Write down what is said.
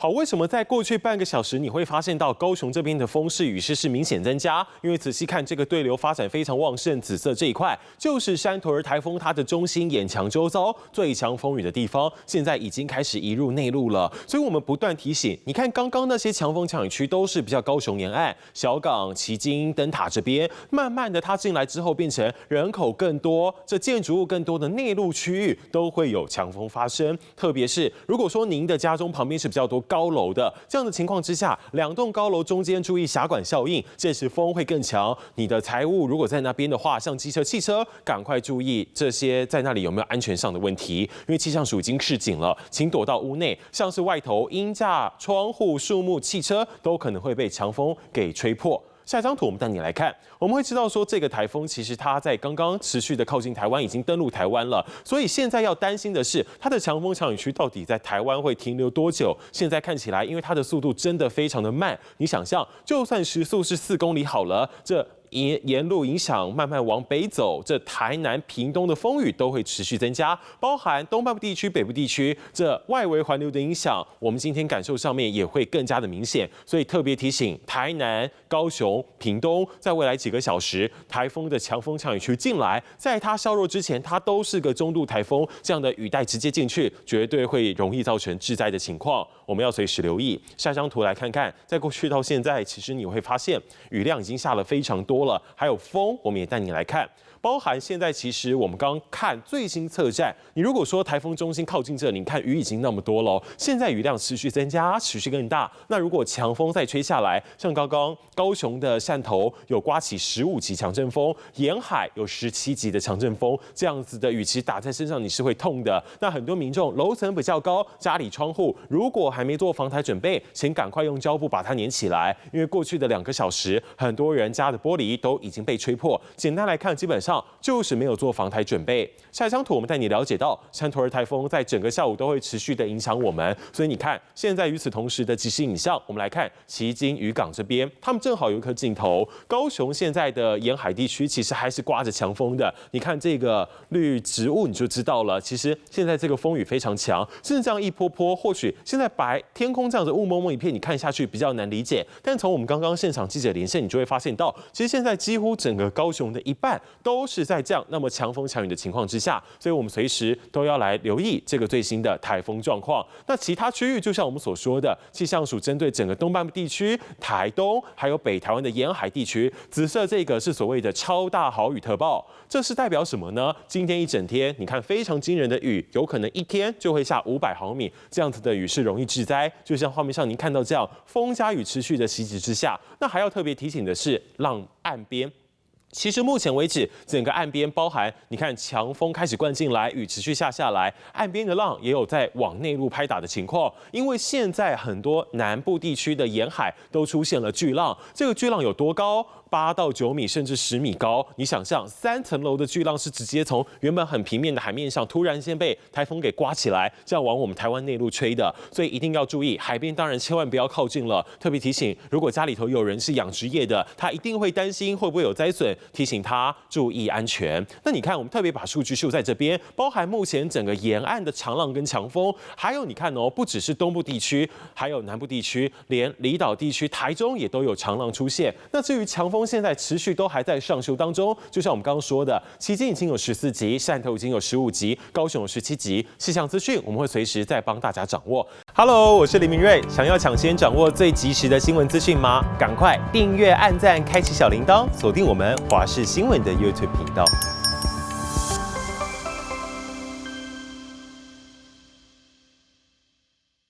好，为什么在过去半个小时你会发现到高雄这边的风势雨势是明显增加？因为仔细看这个对流发展非常旺盛，紫色这一块就是山头儿台风它的中心眼墙周遭最强风雨的地方，现在已经开始移入内陆了。所以我们不断提醒，你看刚刚那些强风强雨区都是比较高雄沿岸、小港、旗津、灯塔这边，慢慢的它进来之后变成人口更多、这建筑物更多的内陆区域都会有强风发生。特别是如果说您的家中旁边是比较多高楼的这样的情况之下，两栋高楼中间注意狭管效应，这时风会更强。你的财物如果在那边的话，像机车、汽车，赶快注意这些在那里有没有安全上的问题，因为气象署已经示警了，请躲到屋内，像是外头鹰架、窗户、树木、汽车都可能会被强风给吹破。下一张图我们带你来看，我们会知道说这个台风其实它在刚刚持续的靠近台湾，已经登陆台湾了，所以现在要担心的是它的强风强雨区到底在台湾会停留多久？现在看起来，因为它的速度真的非常的慢，你想象就算时速是4公里好了，这沿路影响慢慢往北走，这台南、屏东的风雨都会持续增加，包含东半部地区、北部地区，这外围环流的影响，我们今天感受上面也会更加的明显。所以特别提醒台南、高雄、屏东，在未来几个小时，台风的强风强雨区进来，在它削弱之前，它都是个中度台风，这样的雨带直接进去，绝对会容易造成致灾的情况，我们要随时留意。下张图来看看，在过去到现在，其实你会发现雨量已经下了非常多了，还有风，我们也带你来看。包含现在其实我们刚看最新测站，你如果说台风中心靠近这里，你看雨已经那么多了，现在雨量持续增加，持续更大。那如果强风再吹下来，像刚刚高雄的汕头有刮起15级强阵风，沿海有17级的强阵风，这样子的雨其实打在身上你是会痛的。那很多民众楼层比较高，家里窗户如果还没做防台准备，请赶快用胶布把它粘起来，因为过去的2个小时，很多人家的玻璃都已经被吹破。简单来看，基本上就是没有做防台准备。下一张图我们带你了解到，山头儿台风在整个下午都会持续的影响我们，所以你看现在与此同时的即时影像，我们来看旗津渔港这边，他们正好有一颗镜头。高雄现在的沿海地区其实还是刮着强风的，你看这个绿植物你就知道了，其实现在这个风雨非常强，甚至这样一波波，或许现在天空这样子雾蒙蒙一片，你看下去比较难理解，但从我们刚刚现场记者连线，你就会发现到，其实现在几乎整个高雄的一半都是在这样那么强风强雨的情况之下，所以我们随时都要来留意这个最新的台风状况。那其他区域就像我们所说的，气象署针对整个东半部地区、台东还有北台湾的沿海地区，紫色这个是所谓的超大豪雨特报，这是代表什么呢？今天一整天，你看非常惊人的雨，有可能一天就会下500毫米，这样子的雨是容易致灾。就像画面上您看到这样，风加雨持续的袭击之下，那还要特别提醒的是，让岸边。其实目前为止，整个岸边包含你看强风开始灌进来，雨持续下来，岸边的浪也有在往内陆拍打的情况。因为现在很多南部地区的沿海都出现了巨浪，这个巨浪有多高？8到9米，甚至10米高。你想象3层楼的巨浪是直接从原本很平面的海面上，突然间被台风给刮起来，这样往我们台湾内陆吹的。所以一定要注意，海边当然千万不要靠近了。特别提醒，如果家里头有人是养殖业的，他一定会担心会不会有灾损，提醒他注意安全。那你看，我们特别把数据秀在这边，包含目前整个沿岸的长浪跟强风，还有你看哦，不只是东部地区，还有南部地区，连离岛地区、台中也都有长浪出现。那至于强风，现在持续都还在上修当中，就像我们刚刚说的，旗津已经有14级，汕头已经有15级，高雄有17级。气象资讯我们会随时再帮大家掌握。Hello， 我是林明瑞，想要抢先掌握最及时的新闻资讯吗？赶快订阅、按赞、开启小铃铛，锁定我们华视新闻的 YouTube 频道。